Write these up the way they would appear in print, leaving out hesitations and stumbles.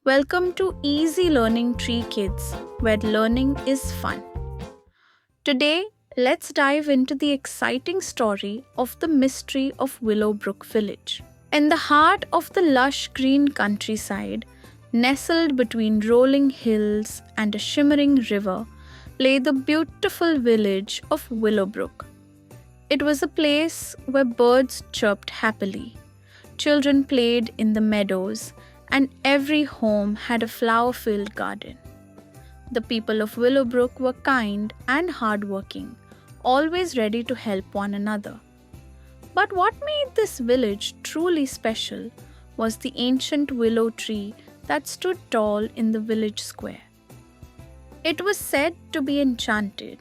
Welcome to Easy Learning Tree Kids, where learning is fun. Today, let's dive into the exciting story of the Mystery of Willowbrook Village. In the heart of the lush green countryside, nestled between rolling hills and a shimmering river, lay the beautiful village of Willowbrook. It was a place where birds chirped happily, children played in the meadows, and every home had a flower filled garden. The people of Willowbrook were kind and hardworking, always ready to help one another. But what made this village truly special was the ancient willow tree that stood tall in the village square. It was said to be enchanted,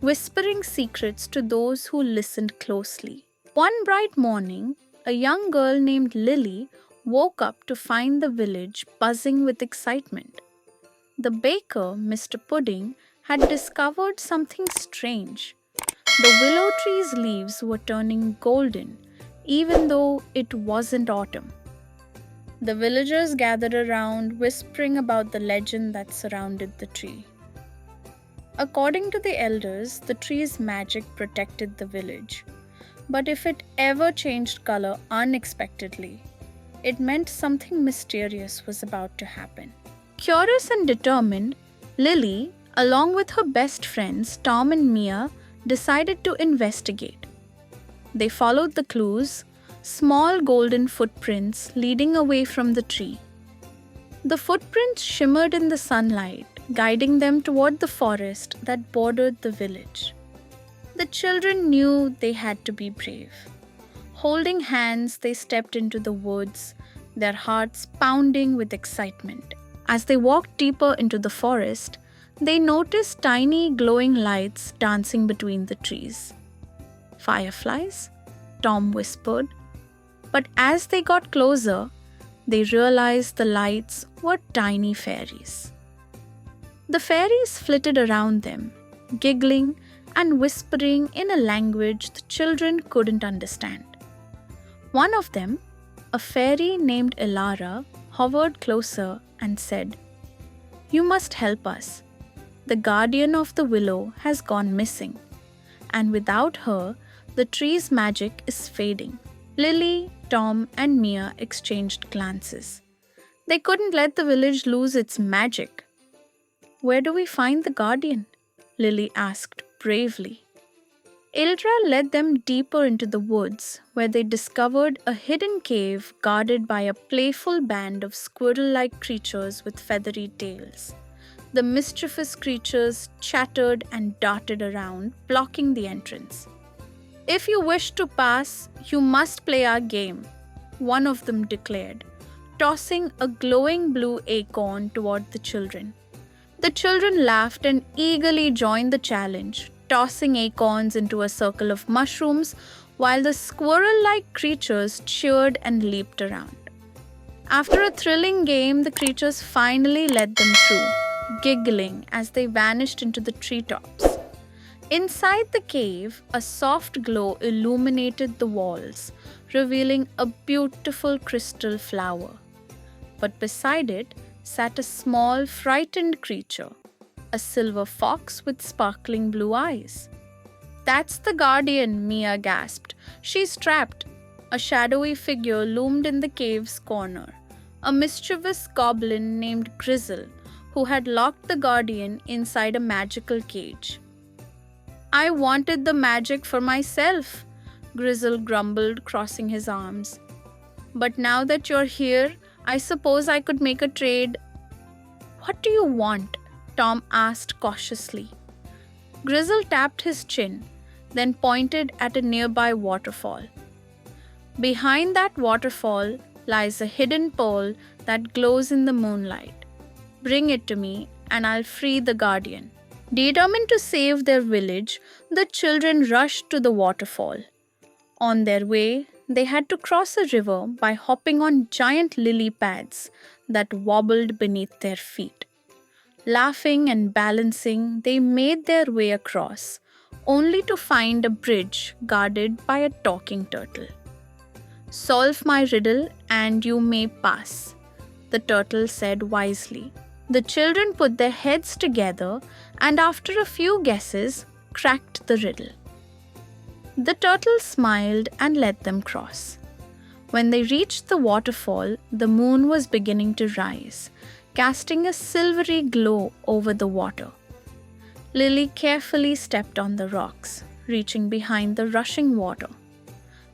whispering secrets to those who listened closely. One bright morning, a young girl named Lily woke up to find the village buzzing with excitement. The baker, Mr. Pudding, had discovered something strange. The willow tree's leaves were turning golden, even though it wasn't autumn. The villagers gathered around, whispering about the legend that surrounded the tree. According to the elders, the tree's magic protected the village. But if it ever changed color unexpectedly, it meant something mysterious was about to happen. Curious and determined, Lily, along with her best friends Tom and Mia, decided to investigate. They followed the clues, small golden footprints leading away from the tree. The footprints shimmered in the sunlight, guiding them toward the forest that bordered the village. The children knew they had to be brave. Holding hands, they stepped into the woods, their hearts pounding with excitement. As they walked deeper into the forest, they noticed tiny glowing lights dancing between the trees. "Fireflies?" Tom whispered. But as they got closer, they realized the lights were tiny fairies. The fairies flitted around them, giggling and whispering in a language the children couldn't understand. One of them, a fairy named Elara, hovered closer and said, "You must help us. The guardian of the willow has gone missing, and without her, the tree's magic is fading." Lily, Tom, and Mia exchanged glances. They couldn't let the village lose its magic. "Where do we find the guardian?" Lily asked bravely. Ildra led them deeper into the woods, where they discovered a hidden cave guarded by a playful band of squirrel-like creatures with feathery tails. The mischievous creatures chattered and darted around, blocking the entrance. "If you wish to pass, you must play our game," one of them declared, tossing a glowing blue acorn toward the children. The children laughed and eagerly joined the challenge, tossing acorns into a circle of mushrooms while the squirrel-like creatures cheered and leaped around. After a thrilling game, the creatures finally let them through, giggling as they vanished into the treetops. Inside the cave, a soft glow illuminated the walls, revealing a beautiful crystal flower. But beside it sat a small, frightened creature, a silver fox with sparkling blue eyes. "That's the guardian," Mia gasped. "She's trapped." A shadowy figure loomed in the cave's corner, a mischievous goblin named Grizzle, who had locked the guardian inside a magical cage. "I wanted the magic for myself," Grizzle grumbled, crossing his arms. "But now that you're here, I suppose I could make a trade." "What do you want?" Tom asked cautiously. Grizzle tapped his chin, then pointed at a nearby waterfall. "Behind that waterfall lies a hidden pearl that glows in the moonlight. Bring it to me, and I'll free the guardian." Determined to save their village, the children rushed to the waterfall. On their way, they had to cross a river by hopping on giant lily pads that wobbled beneath their feet. Laughing and balancing, they made their way across, only to find a bridge guarded by a talking turtle. "Solve my riddle and you may pass," the turtle said wisely. The children put their heads together and, after a few guesses, cracked the riddle. The turtle smiled and let them cross. When they reached the waterfall, the moon was beginning to rise, casting a silvery glow over the water. Lily carefully stepped on the rocks, reaching behind the rushing water.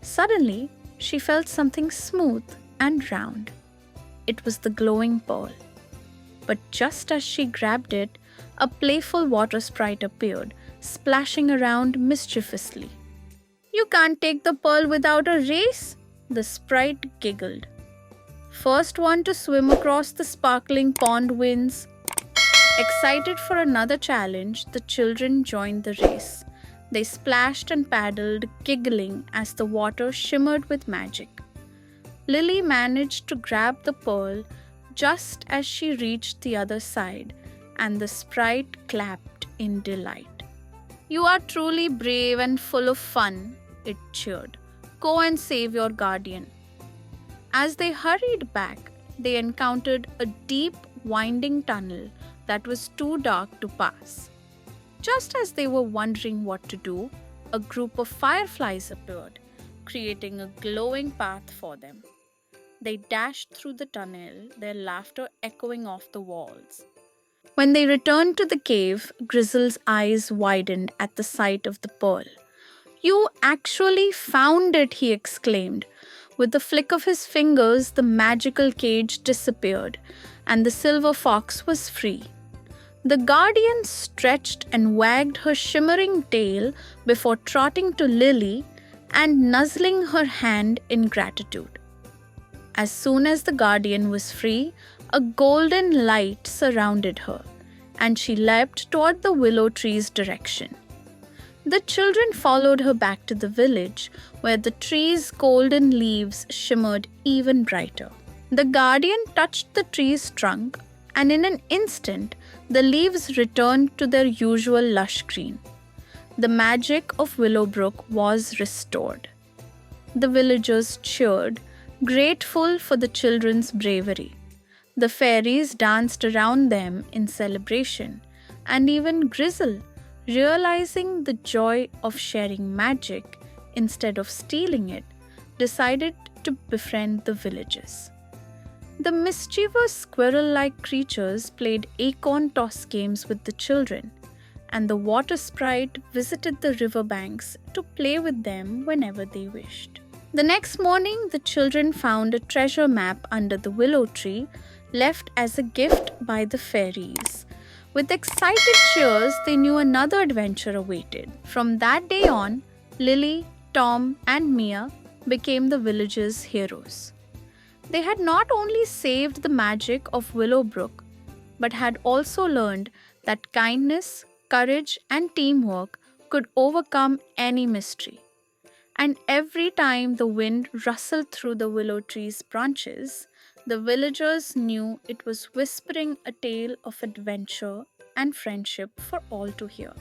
Suddenly, she felt something smooth and round. It was the glowing pearl. But just as she grabbed it, a playful water sprite appeared, splashing around mischievously. "You can't take the pearl without a race," the sprite giggled. "First one to swim across the sparkling pond wins." Excited for another challenge, the children joined the race. They splashed and paddled, giggling as the water shimmered with magic. Lily managed to grab the pearl just as she reached the other side, and the sprite clapped in delight. "You are truly brave and full of fun," it cheered. "Go and save your guardian." As they hurried back, they encountered a deep, winding tunnel that was too dark to pass. Just as they were wondering what to do, a group of fireflies appeared, creating a glowing path for them. They dashed through the tunnel, their laughter echoing off the walls. When they returned to the cave, Grizzle's eyes widened at the sight of the pearl. "You actually found it!" he exclaimed. With a flick of his fingers, the magical cage disappeared, and the silver fox was free. The guardian stretched and wagged her shimmering tail before trotting to Lily and nuzzling her hand in gratitude. As soon as the guardian was free, a golden light surrounded her, and she leapt toward the willow tree's direction. The children followed her back to the village, where the tree's golden leaves shimmered even brighter. The guardian touched the tree's trunk, and in an instant, the leaves returned to their usual lush green. The magic of Willowbrook was restored. The villagers cheered, grateful for the children's bravery. The fairies danced around them in celebration, and even Grizzle, realizing the joy of sharing magic instead of stealing it, decided to befriend the villagers. The mischievous squirrel-like creatures played acorn toss games with the children, and the water sprite visited the riverbanks to play with them whenever they wished. The next morning, the children found a treasure map under the willow tree, left as a gift by the fairies. With excited cheers, they knew another adventure awaited. From that day on, Lily, Tom, and Mia became the village's heroes. They had not only saved the magic of Willowbrook, but had also learned that kindness, courage, and teamwork could overcome any mystery. And every time the wind rustled through the willow tree's branches, the villagers knew it was whispering a tale of adventure and friendship for all to hear.